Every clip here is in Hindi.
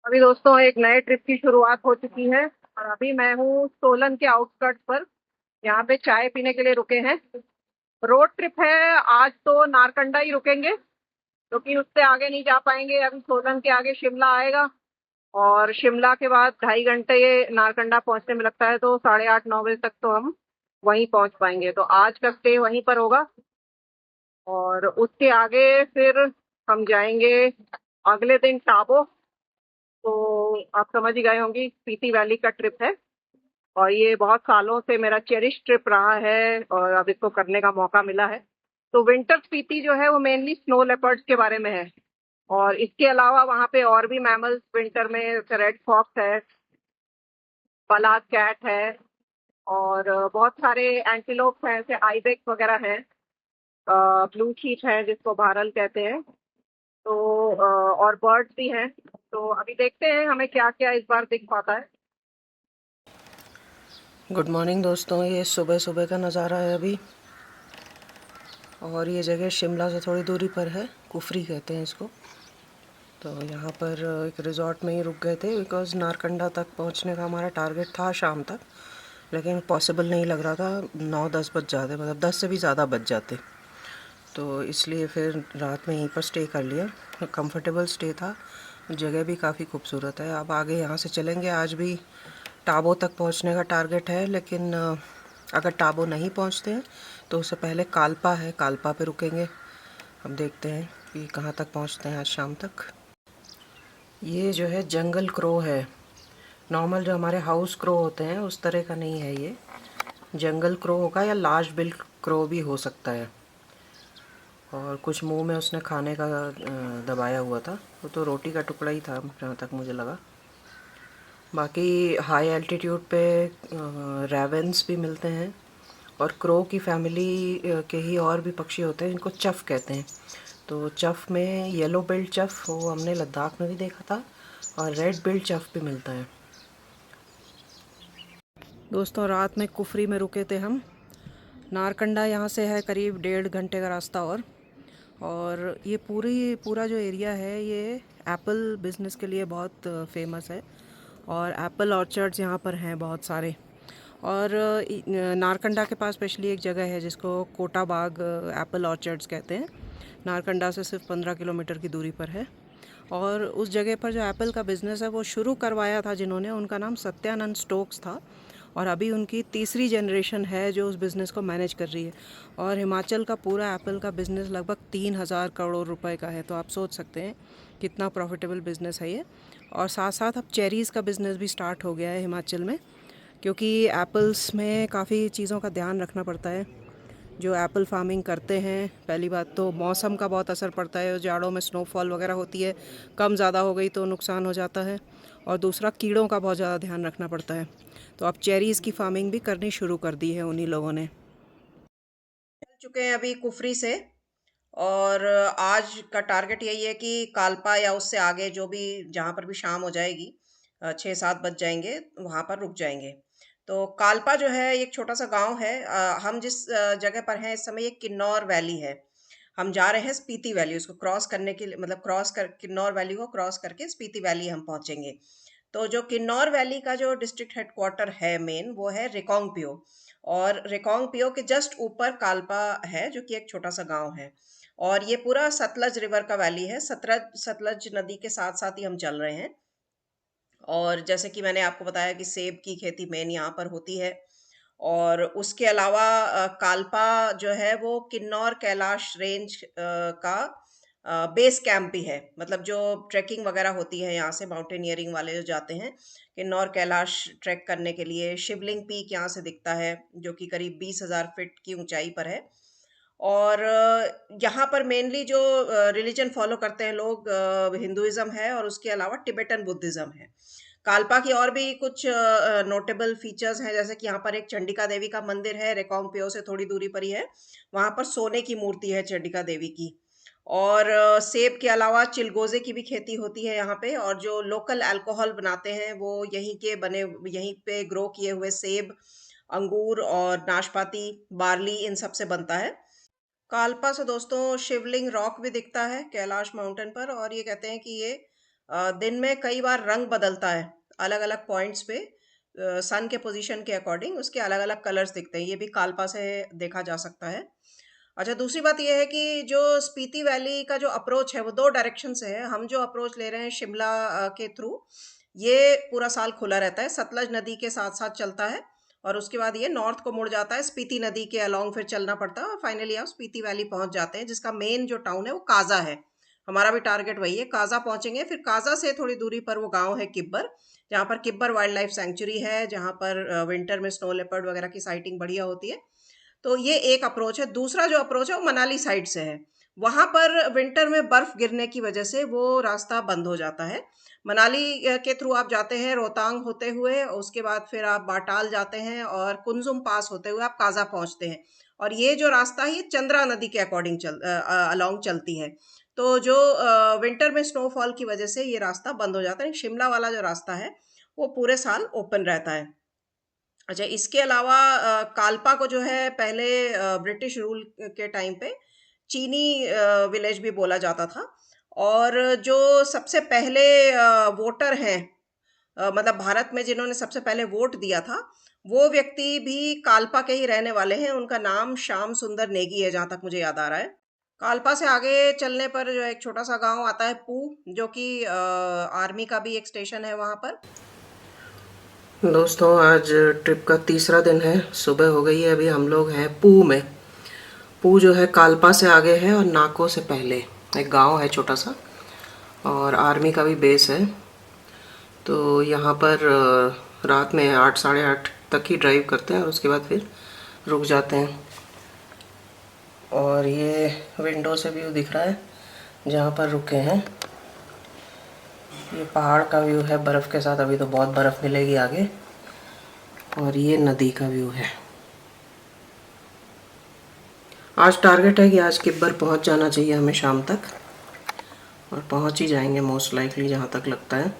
अभी दोस्तों एक नए ट्रिप की शुरुआत हो चुकी है। और अभी मैं हूँ सोलन के आउटस्कर्ट्स पर। यहाँ पे चाय पीने के लिए रुके हैं। रोड ट्रिप है। आज तो नारकंडा ही रुकेंगे क्योंकि उससे आगे नहीं जा पाएंगे। अभी सोलन के आगे शिमला आएगा और शिमला के बाद 2.5 घंटे ये नारकंडा पहुंचने में लगता है, तो 8:30-9 बजे तक तो हम वहीं पहुंच पाएंगे। तो आज का स्टे वहीं पर होगा और उसके आगे फिर हम जाएंगे अगले दिन टाबो। तो आप समझ ही गए होंगी, स्पीति वैली का ट्रिप है और ये बहुत सालों से मेरा चेरिश ट्रिप रहा है और अब इसको करने का मौका मिला है। तो विंटर स्पीति जो है वो मेनली स्नो लेपर्ड्स के बारे में है। और इसके अलावा वहाँ पे और भी मैमल्स विंटर में, रेड फॉक्स है, पलाद कैट है और बहुत सारे एंटीलोप हैं, जैसे आइबेक्स वगैरह हैं, ब्लू शीप है जिसको भारल कहते हैं। तो और बर्ड्स भी हैं। तो अभी देखते हैं हमें क्या क्या इस बार दिख पाता है। गुड मॉर्निंग दोस्तों, ये सुबह सुबह का नज़ारा है अभी। और ये जगह शिमला से थोड़ी दूरी पर है, कुफरी कहते हैं इसको। तो यहाँ पर एक रिज़ॉर्ट में ही रुक गए थे बिकॉज़ नारकंडा तक पहुँचने का हमारा टारगेट था शाम तक, लेकिन पॉसिबल नहीं लग रहा था। 9-10 बज जाते, मतलब 10 से भी ज़्यादा बज जाते। तो इसलिए फिर रात में यहीं पर स्टे कर लिया। कंफर्टेबल स्टे था, जगह भी काफ़ी खूबसूरत है। अब आगे यहाँ से चलेंगे। आज भी टाबो तक पहुँचने का टारगेट है, लेकिन अगर टाबो नहीं पहुँचते हैं तो उससे पहले काल्पा है, काल्पा पे रुकेंगे। अब देखते हैं कि कहाँ तक पहुँचते हैं आज शाम तक। ये जो है जंगल क्रो है। नॉर्मल जो हमारे हाउस क्रो होते हैं उस तरह का नहीं है ये। जंगल क्रो होगा या लार्ज बिल क्रो भी हो सकता है। और कुछ मुंह में उसने खाने का दबाया हुआ था। वो तो रोटी का टुकड़ा ही था जहाँ तक मुझे लगा। बाकी हाई एल्टीट्यूड पे रेवेंस भी मिलते हैं और क्रो की फैमिली के ही और भी पक्षी होते हैं जिनको चफ कहते हैं। तो चफ में येलो बिल्ड चफ, वो हमने लद्दाख में भी देखा था, और रेड बिल्ड चफ भी मिलता है। दोस्तों रात में कुफरी में रुके थे हम। नारकंडा यहाँ से है करीब 1.5 घंटे का रास्ता। और ये पूरा जो एरिया है ये एप्पल बिज़नेस के लिए बहुत फेमस है। और एप्पल ऑर्चर्ड्स यहाँ पर हैं बहुत सारे। और नारकंडा के पास स्पेशली एक जगह है जिसको कोटा बाग एप्पल ऑर्चर्ड्स कहते हैं। नारकंडा से सिर्फ 15 किलोमीटर की दूरी पर है। और उस जगह पर जो एप्पल का बिज़नेस है वो शुरू करवाया था जिन्होंने, उनका नाम सत्यानंद स्टोक्स था। और अभी उनकी तीसरी जनरेशन है जो उस बिज़नेस को मैनेज कर रही है। और हिमाचल का पूरा एप्पल का बिज़नेस लगभग 3,000 करोड़ रुपए का है। तो आप सोच सकते हैं कितना प्रॉफिटेबल बिज़नेस है ये। और साथ साथ अब चेरीज़ का बिज़नेस भी स्टार्ट हो गया है हिमाचल में, क्योंकि एप्पल्स में काफ़ी चीज़ों का ध्यान रखना पड़ता है। जो एप्पल फार्मिंग करते हैं, पहली बात तो मौसम का बहुत असर पड़ता है। जाड़ों में स्नोफॉल वगैरह होती है, कम ज़्यादा हो गई तो नुकसान हो जाता है। और दूसरा कीड़ों का बहुत ज़्यादा ध्यान रखना पड़ता है। तो अब चेरीज़ की फार्मिंग भी करनी शुरू कर दी है उन्हीं लोगों ने। चल चुके हैं अभी कुफरी से। और आज का टारगेट यही है कि कालपा या उससे आगे जो भी, जहाँ पर भी शाम हो जाएगी, 6-7 बज जाएंगे, वहाँ पर रुक जाएंगे। तो कालपा जो है एक छोटा सा गांव है। हम जिस जगह पर हैं इस समय, ये किन्नौर वैली है। हम जा रहे हैं स्पीति वैली, उसको क्रॉस करने के लिए, मतलब क्रॉस कर किन्नौर वैली को क्रॉस करके स्पीति वैली हम पहुंचेंगे। तो जो किन्नौर वैली का जो डिस्ट्रिक्ट हेडक्वार्टर है मेन, वो है रिकांगपिओ। और रिकांगपिओ के जस्ट ऊपर कालपा है जो कि एक छोटा सा गांव है। और ये पूरा सतलज रिवर का वैली है। सतलज सतलज नदी के साथ साथ ही हम चल रहे हैं। और जैसे कि मैंने आपको बताया कि सेब की खेती मेन यहाँ पर होती है। और उसके अलावा कालपा जो है वो किन्नौर कैलाश रेंज का बेस कैंप भी है। मतलब जो ट्रैकिंग वगैरह होती है यहाँ से, माउंटेनियरिंग वाले जो जाते हैं किन्नौर कैलाश ट्रैक करने के लिए, शिवलिंग पीक यहाँ से दिखता है जो कि करीब 20,000 फीट की ऊंचाई पर है। और यहाँ पर मेनली जो रिलीजन फॉलो करते हैं लोग, हिंदुइज्म है और उसके अलावा टिबेटन बुद्धिज्म है। काल्पा की और भी कुछ नोटेबल फीचर्स हैं, जैसे कि यहाँ पर एक चंडिका देवी का मंदिर है, रेकोंगपिओ से थोड़ी दूरी पर ही है। वहाँ पर सोने की मूर्ति है चंडिका देवी की। और सेब के अलावा चिलगोजे की भी खेती होती है यहाँ पे। और जो लोकल अल्कोहल बनाते हैं वो यहीं के बने, यहीं पे ग्रो किए हुए सेब, अंगूर और नाशपाती, बार्ली, इन सब से बनता है। काल्पा से दोस्तों शिवलिंग रॉक भी दिखता है कैलाश माउंटेन पर। और ये कहते हैं कि ये दिन में कई बार रंग बदलता है, अलग अलग पॉइंट्स पे सन के पोजीशन के अकॉर्डिंग उसके अलग अलग कलर्स दिखते हैं। ये भी काल्पा से देखा जा सकता है। अच्छा, दूसरी बात ये है कि जो स्पीति वैली का जो अप्रोच है वो दो डायरेक्शन से है। हम जो अप्रोच ले रहे हैं शिमला के थ्रू, ये पूरा साल खुला रहता है, सतलज नदी के साथ साथ चलता है और उसके बाद ये नॉर्थ को मुड़ जाता है, स्पीति नदी के अलोंग फिर चलना पड़ता है और फाइनली आप स्पीति वैली पहुंच जाते हैं, जिसका मेन जो टाउन है वो काजा है। हमारा भी टारगेट वही है, काजा पहुंचेंगे। फिर काजा से थोड़ी दूरी पर वो गांव है किब्बर, जहाँ पर किब्बर वाइल्ड लाइफ सेंचुरी है, जहाँ पर विंटर में स्नो लेपर्ड वगैरह की साइटिंग बढ़िया होती है। तो ये एक अप्रोच है। दूसरा जो अप्रोच है वो मनाली साइड से है। वहां पर विंटर में बर्फ गिरने की वजह से वो रास्ता बंद हो जाता है। मनाली के थ्रू आप जाते हैं रोहतांग होते हुए, उसके बाद फिर आप बाटाल जाते हैं और कुंजुम पास होते हुए आप काजा पहुंचते हैं। और ये जो रास्ता है ये चंद्रा नदी के अकॉर्डिंग अलोंग चलती है। तो जो विंटर में स्नोफॉल की वजह से ये रास्ता बंद हो जाता है। शिमला वाला जो रास्ता है वो पूरे साल ओपन रहता है। अच्छा, इसके अलावा काल्पा को जो है पहले ब्रिटिश रूल के टाइम पे चीनी विलेज भी बोला जाता था। और जो सबसे पहले वोटर हैं, मतलब भारत में जिन्होंने सबसे पहले वोट दिया था, वो व्यक्ति भी काल्पा के ही रहने वाले हैं। उनका नाम श्याम सुंदर नेगी है, जहाँ तक मुझे याद आ रहा है। काल्पा से आगे चलने पर जो एक छोटा सा गांव आता है पू, जो कि आर्मी का भी एक स्टेशन है वहाँ पर। दोस्तों, आज ट्रिप का तीसरा दिन है। सुबह हो गई है, अभी हम लोग हैं पू में। पू जो है काल्पा से आगे है और नाको से पहले एक गांव है छोटा सा, और आर्मी का भी बेस है। तो यहाँ पर रात में 8 साढ़े 8 तक ही ड्राइव करते हैं और उसके बाद फिर रुक जाते हैं। और ये विंडो से व्यू दिख रहा है जहाँ पर रुके हैं। ये पहाड़ का व्यू है बर्फ़ के साथ, अभी तो बहुत बर्फ़ मिलेगी आगे। और ये नदी का व्यू है। आज टारगेट है कि आज किब्बर पहुंच जाना चाहिए हमें शाम तक, और पहुंच ही जाएंगे मोस्ट लाइकली जहां तक लगता है।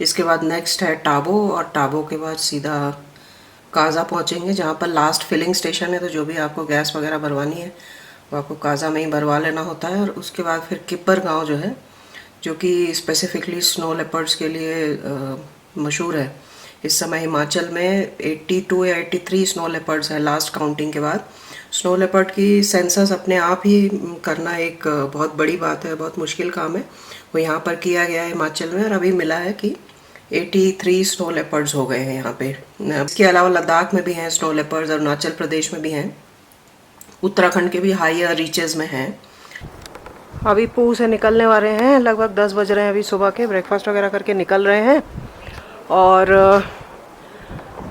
इसके बाद नेक्स्ट है टाबो, और टाबो के बाद सीधा काजा पहुंचेंगे, जहां पर लास्ट फिलिंग स्टेशन है। तो जो भी आपको गैस वगैरह भरवानी है वो आपको काजा में ही भरवा लेना होता है। और उसके बाद फिर किब्बर गाँव जो है, जो कि स्पेसिफिकली स्नो लेपर्ड्स के लिए मशहूर है। इस समय हिमाचल में 82 या 83 स्नो लेपर्ड्स हैं लास्ट काउंटिंग के बाद। स्नो लेपर्ड की सेंसस अपने आप ही करना एक बहुत बड़ी बात है, बहुत मुश्किल काम है। वो यहाँ पर किया गया है हिमाचल में, और अभी मिला है कि 83 स्नो लेपर्ड्स हो गए हैं यहाँ पे। इसके अलावा लद्दाख में भी हैं स्नो लेपर्ड्स, अरुणाचल प्रदेश में भी हैं, उत्तराखंड के भी हायर रीचेस में हैं। अभी पू से निकलने वाले हैं, लगभग 10 बज रहे हैं अभी सुबह के। ब्रेकफास्ट वगैरह करके निकल रहे हैं। और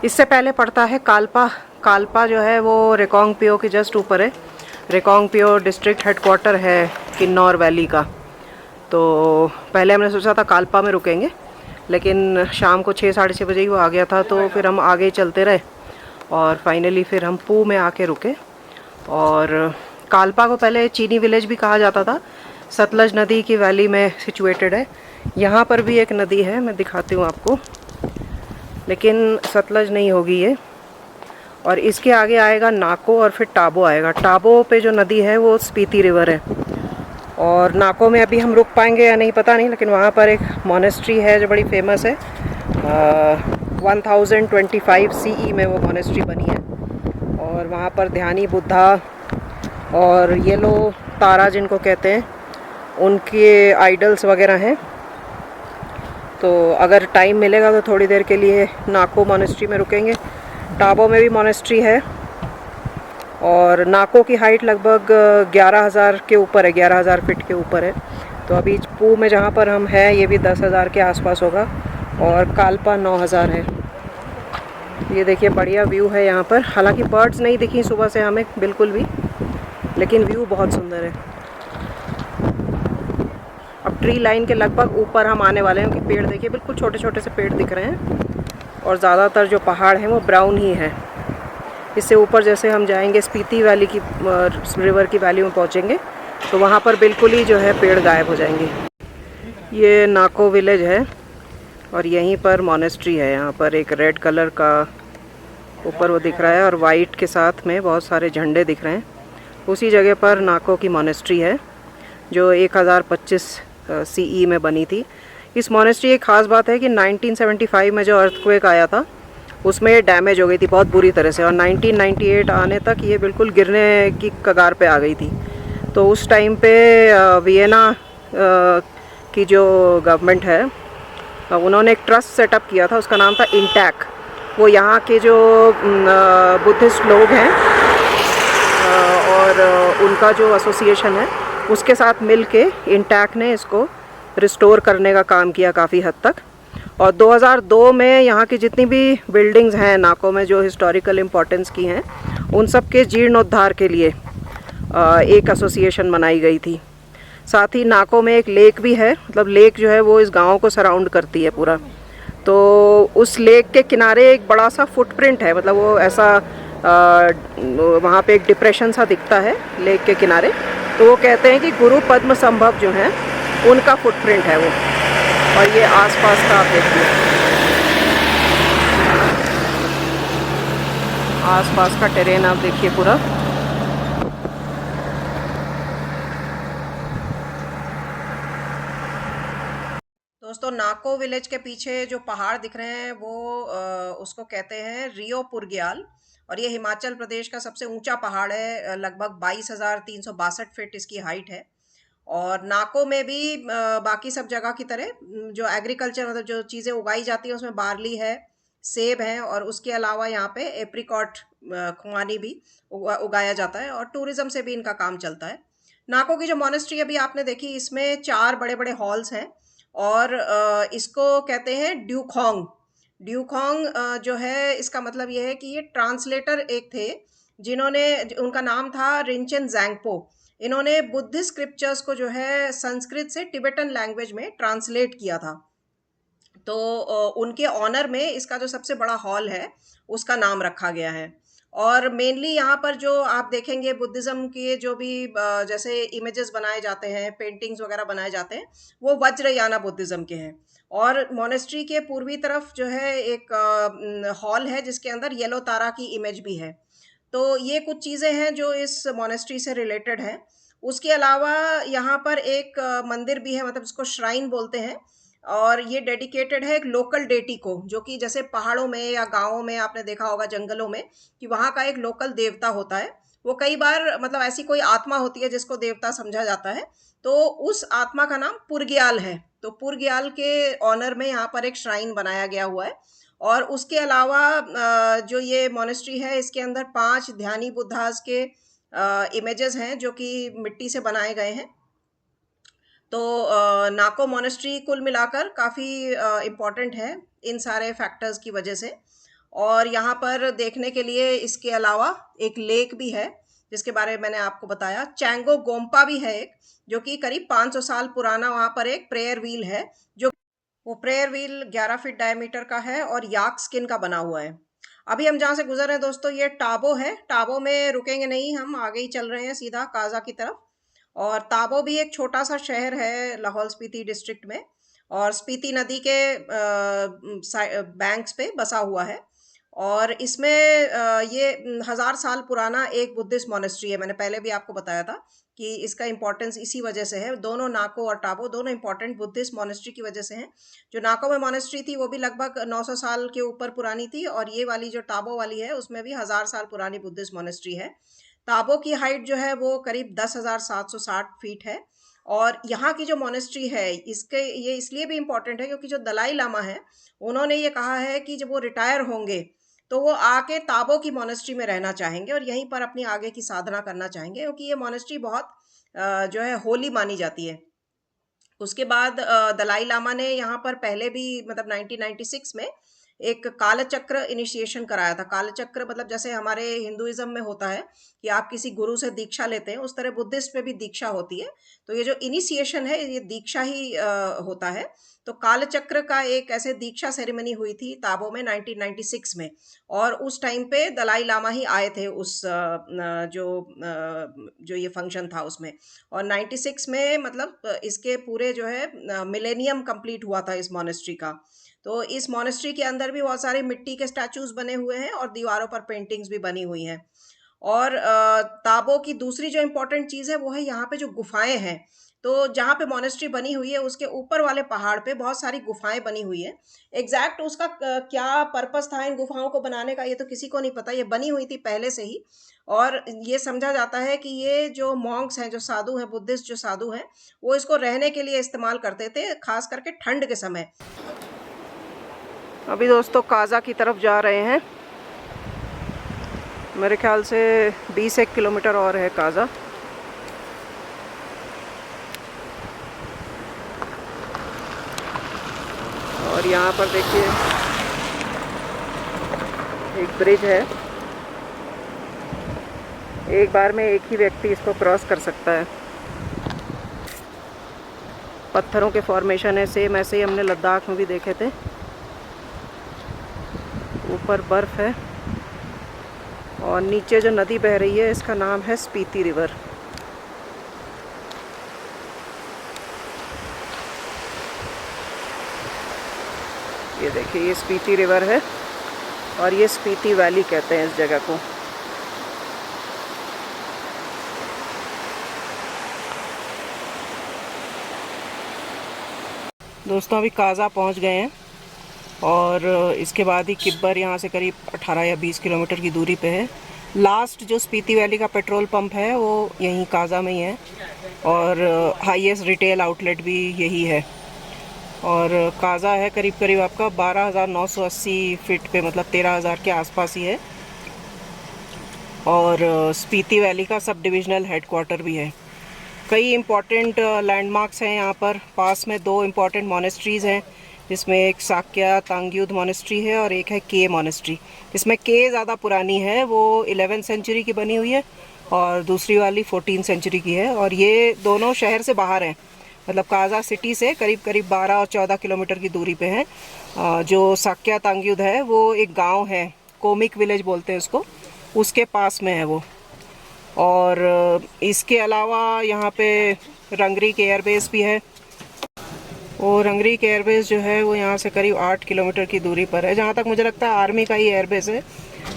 इससे पहले पड़ता है काल्पा। काल्पा जो है वो रेकोंगपिओ के जस्ट ऊपर है। रेकोंगपिओ डिस्ट्रिक्ट हेडक्वार्टर है किन्नौर वैली का। तो पहले हमने सोचा था काल्पा में रुकेंगे, लेकिन शाम को 6 साढ़े 6 बजे ही वो आ गया था, तो फिर हम आगे चलते रहे और फाइनली फिर हम पू में आके रुके। और काल्पा को पहले चीनी विलेज भी कहा जाता था। सतलज नदी की वैली में सिचुएटेड है। यहाँ पर भी एक नदी है, मैं दिखाती हूँ आपको, लेकिन सतलज नहीं होगी ये। और इसके आगे आएगा नाको और फिर टाबो आएगा। टाबो पे जो नदी है वो स्पीति रिवर है। और नाको में अभी हम रुक पाएंगे या नहीं पता नहीं, लेकिन वहाँ पर एक मोनेस्ट्री है जो बड़ी फेमस है। 1025 CE में वो मोनेस्ट्री बनी है। और वहाँ पर ध्यानी बुद्धा और येलो तारा जिनको कहते हैं, उनके आइडल्स वगैरह हैं। तो अगर टाइम मिलेगा तो थोड़ी देर के लिए नाको मोनेस्ट्री में रुकेंगे। टाबो में भी मोनेस्ट्री है, और नाको की हाइट लगभग 11,000 के ऊपर है, 11,000 फीट के ऊपर है। तो अभी पू में जहाँ पर हम हैं ये भी 10,000 के आसपास होगा, और काल्पा 9,000 है। ये देखिए बढ़िया व्यू है यहाँ पर। हालांकि बर्ड्स नहीं दिखी सुबह से हमें बिल्कुल भी, लेकिन व्यू बहुत सुंदर है। अब ट्री लाइन के लगभग ऊपर हम आने वाले हैं, क्योंकि पेड़ देखिए बिल्कुल छोटे छोटे से पेड़ दिख रहे हैं, और ज़्यादातर जो पहाड़ हैं वो ब्राउन ही है। इससे ऊपर जैसे हम जाएंगे स्पीति वैली की, रिवर की वैली में पहुंचेंगे, तो वहाँ पर बिल्कुल ही जो है पेड़ गायब हो जाएंगे। ये नाको विलेज है और यहीं पर मोनेस्ट्री है। यहाँ पर एक रेड कलर का ऊपर वो दिख रहा है, और वाइट के साथ में बहुत सारे झंडे दिख रहे हैं। उसी जगह पर नाको की मोनेस्ट्री है, जो 1025 CE में बनी थी। इस मोनेस्ट्री एक ख़ास बात है कि 1975 में जो अर्थक्वेक आया था उसमें ये डैमेज हो गई थी बहुत बुरी तरह से, और 1998 आने तक ये बिल्कुल गिरने की कगार पे आ गई थी। तो उस टाइम पे वियना की जो गवर्नमेंट है उन्होंने एक ट्रस्ट सेटअप किया था, उसका नाम था इंटैक। वो यहाँ के जो बुद्धिस्ट लोग हैं और उनका जो एसोसिएशन है उसके साथ मिल के इंटैक ने इसको रिस्टोर करने का काम किया काफ़ी हद तक। और 2002 में यहाँ की जितनी भी बिल्डिंग्स हैं नाको में जो हिस्टोरिकल इम्पोर्टेंस की हैं उन सब के जीर्णोद्धार के लिए एक एसोसिएशन बनाई गई थी। साथ ही नाको में एक लेक भी है, मतलब लेक जो है वो इस गांव को सराउंड करती है पूरा। तो उस लेक के किनारे एक बड़ा सा फुटप्रिंट है, मतलब वो ऐसा वहाँ पे एक डिप्रेशन सा दिखता है लेक के किनारे। तो वो कहते हैं कि गुरु पद्म संभव जो हैं उनका फुटप्रिंट है वो। और ये आसपास का आप देखिए, आसपास का टेरेन आप देखिए पूरा। दोस्तों नाको विलेज के पीछे जो पहाड़ दिख रहे हैं वो उसको कहते हैं रियो पुरग्याल, और ये हिमाचल प्रदेश का सबसे ऊंचा पहाड़ है। लगभग 22,362 फीट इसकी हाइट है। और नाको में भी बाकी सब जगह की तरह जो एग्रीकल्चर मतलब जो चीज़ें उगाई जाती हैं उसमें बार्ली है, सेब है, और उसके अलावा यहाँ पे एप्रिकॉट खुमानी भी उगाया जाता है, और टूरिज्म से भी इनका काम चलता है। नाको की जो मोनेस्ट्री अभी आपने देखी इसमें 4 बड़े बड़े हॉल्स हैं, और इसको कहते हैं ड्यूखोंग। ड्यूखोंग जो है इसका मतलब ये है कि ये ट्रांसलेटर एक थे जिन्होंने, उनका नाम था रिंचन जैंगपो। इन्होंने बुद्धिस्ट स्क्रिप्चर्स को जो है संस्कृत से टिबेटन लैंग्वेज में ट्रांसलेट किया था। तो उनके ऑनर में इसका जो सबसे बड़ा हॉल है उसका नाम रखा गया है। और मेनली यहाँ पर जो आप देखेंगे बुद्धिज्म के जो भी जैसे इमेजेस बनाए जाते हैं, पेंटिंग्स वगैरह बनाए जाते हैं, वो वज्रयाना बुद्धिज्म के हैं। और मोनेस्ट्री के पूर्वी तरफ जो है एक हॉल है जिसके अंदर येलो तारा की इमेज भी है। तो ये कुछ चीज़ें हैं जो इस मोनेस्ट्री से रिलेटेड हैं। उसके अलावा यहाँ पर एक मंदिर भी है, मतलब इसको श्राइन बोलते हैं, और ये डेडिकेटेड है एक लोकल डेटी को, जो कि जैसे पहाड़ों में या गाँवों में आपने देखा होगा जंगलों में कि वहाँ का एक लोकल देवता होता है। वो कई बार मतलब ऐसी कोई आत्मा होती है जिसको देवता समझा जाता है, तो उस आत्मा का नाम पुरग्याल है। तो पुरग्याल के ऑनर में यहाँ पर एक श्राइन बनाया गया हुआ है। और उसके अलावा जो ये मोनेस्ट्री है इसके अंदर 5 ध्यानी बुद्धास के इमेजेस हैं जो कि मिट्टी से बनाए गए हैं। तो नाको मोनेस्ट्री कुल मिलाकर काफ़ी इम्पॉर्टेंट है इन सारे फैक्टर्स की वजह से। और यहाँ पर देखने के लिए इसके अलावा एक लेक भी है जिसके बारे में मैंने आपको बताया। चैंगो गोम्पा भी है एक, जो कि करीब 500 साल पुराना वहाँ पर एक प्रेयर व्हील है। जो वो प्रेयर व्हील 11 फीट डायमीटर का है और याक स्किन का बना हुआ है। अभी हम जहाँ से गुजर रहे हैं दोस्तों ये टाबो है। टाबो में रुकेंगे नहीं, हम आगे ही चल रहे हैं सीधा काजा की तरफ। और ताबो भी एक छोटा सा शहर है लाहौल स्पीति डिस्ट्रिक्ट में, और स्पीति नदी के बैंक्स पे बसा हुआ है। और इसमें ये 1000 साल पुराना एक बुद्धिस्ट मोनेस्ट्री है। मैंने पहले भी आपको बताया था कि इसका इम्पोर्टेंस इसी वजह से है। दोनों नाको और टाबो दोनों इम्पोर्टेंट बुद्धिस्ट मोनेस्ट्री की वजह से हैं। जो नाको में मोनेस्ट्री थी वो भी लगभग 900 साल के ऊपर पुरानी थी, और ये वाली जो टाबो वाली है उसमें भी 1000 साल पुरानी बुद्धिस्ट मोनेस्ट्री है। ताबो की हाइट जो है वो करीब 10,760 फीट है। और यहाँ की जो मोनेस्ट्री है इसके ये इसलिए भी इम्पोर्टेंट है क्योंकि जो दलाई लामा है उन्होंने ये कहा है कि जब वो रिटायर होंगे तो वो आके ताबो की मोनेस्ट्री में रहना चाहेंगे और यहीं पर अपनी आगे की साधना करना चाहेंगे, क्योंकि ये मोनेस्ट्री बहुत जो है होली मानी जाती है। उसके बाद दलाई लामा ने यहाँ पर पहले भी मतलब 1996 में एक कालचक्र इनिशिएशन कराया था। कालचक्र मतलब जैसे हमारे हिंदुइज्म में होता है कि आप किसी गुरु से दीक्षा लेते हैं, उस तरह बुद्धिस्ट में भी दीक्षा होती है। तो ये जो इनिशिएशन है ये दीक्षा ही होता है। तो कालचक्र का एक ऐसे दीक्षा सेरेमनी हुई थी ताबो में 1996 में, और उस टाइम पे दलाई लामा ही आए थे उस जो ये फंक्शन था उसमें। और 96 में मतलब इसके पूरे जो है मिलेनियम कंप्लीट हुआ था इस मोनेस्ट्री का। तो इस मोनेस्ट्री के अंदर भी बहुत सारे मिट्टी के स्टैचूज बने हुए हैं और दीवारों पर पेंटिंग्स भी बनी हुई हैं। और ताबो की दूसरी जो इम्पोर्टेंट चीज़ है वो है यहाँ पे जो गुफाएं हैं। तो तो जहाँ पे मोनेस्ट्री बनी हुई है उसके ऊपर वाले पहाड़ पे बहुत सारी गुफाएं बनी हुई है। एग्जैक्ट उसका क्या पर्पस था इन गुफाओं को बनाने का ये तो किसी को नहीं पता, ये बनी हुई थी पहले से ही। और ये समझा जाता है कि ये जो मॉन्क्स हैं, जो साधु हैं, बुद्धिस्ट जो साधु हैं, वो इसको रहने के लिए इस्तेमाल करते थे, खास करके ठंड के समय। अभी दोस्तों काजा की तरफ जा रहे हैं, मेरे ख्याल से 20-1 किलोमीटर और है काजा। और यहाँ पर देखिए एक ब्रिज है, एक बार में एक ही व्यक्ति इसको क्रॉस कर सकता है। पत्थरों के फॉर्मेशन है, सेम ऐसे ही हमने लद्दाख में भी देखे थे। ऊपर बर्फ़ है और नीचे जो नदी बह रही है इसका नाम है स्पीति रिवर। ये देखिए ये स्पीति रिवर है और ये स्पीति वैली कहते हैं इस जगह को। दोस्तों अभी काजा पहुंच गए हैं और इसके बाद ही किब्बर यहाँ से करीब 18 या 20 किलोमीटर की दूरी पे है। लास्ट जो स्पीति वैली का पेट्रोल पंप है वो यहीं काजा में ही है और हाईएस्ट रिटेल आउटलेट भी यही है। और काजा है करीब करीब आपका 12,980 फीट पे, मतलब 13,000 के आसपास ही है। और स्पीति वैली का सब डिविजनल हेडक्वार्टर भी है। कई इम्पॉर्टेंट लैंडमार्क्स हैं यहाँ पर। पास में 2 इम्पॉर्टेंट मोनेस्ट्रीज़ हैं, जिसमें एक साक्या तांग्युद मोनेस्ट्री है और एक है के मोनेस्ट्री। इसमें के ज़्यादा पुरानी है, वो 11th सेंचुरी की बनी हुई है और दूसरी वाली 14th सेंचुरी की है। और ये दोनों शहर से बाहर हैं, मतलब काजा सिटी से करीब करीब 12 और 14 किलोमीटर की दूरी पे है। जो साक्या तांग्युद है वो एक गांव है, कोमिक विलेज बोलते हैं उसको, उसके पास में है वो। और इसके अलावा यहाँ पे रंगरीक एयरबेस भी है। वो रंगरीक एयरबेस जो है वो यहाँ से करीब 8 किलोमीटर की दूरी पर है। जहाँ तक मुझे लगता है आर्मी का ही एयरबेस है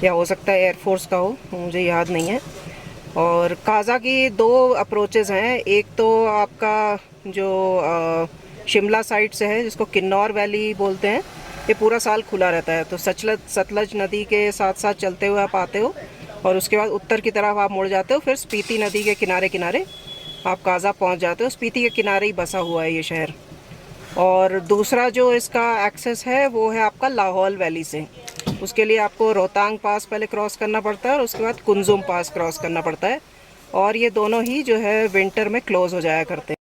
या हो सकता है एयरफोर्स का हो, मुझे याद नहीं है। और काजा की 2 अप्रोचेज़ हैं। एक तो आपका जो शिमला साइड से है, जिसको किन्नौर वैली बोलते हैं, ये पूरा साल खुला रहता है। तो सतलज नदी के साथ साथ चलते हुए आप आते हो और उसके बाद उत्तर की तरफ आप मुड़ जाते हो, फिर स्पीति नदी के किनारे किनारे आप काजा पहुंच जाते हो। स्पीति के किनारे ही बसा हुआ है ये शहर। और दूसरा जो इसका एक्सेस है वो है आपका लाहौल वैली से। उसके लिए आपको रोहतांग पास पहले क्रॉस करना पड़ता है और उसके बाद कुंजुम पास क्रॉस करना पड़ता है। और ये दोनों ही जो है विंटर में क्लोज़ हो जाया करते हैं।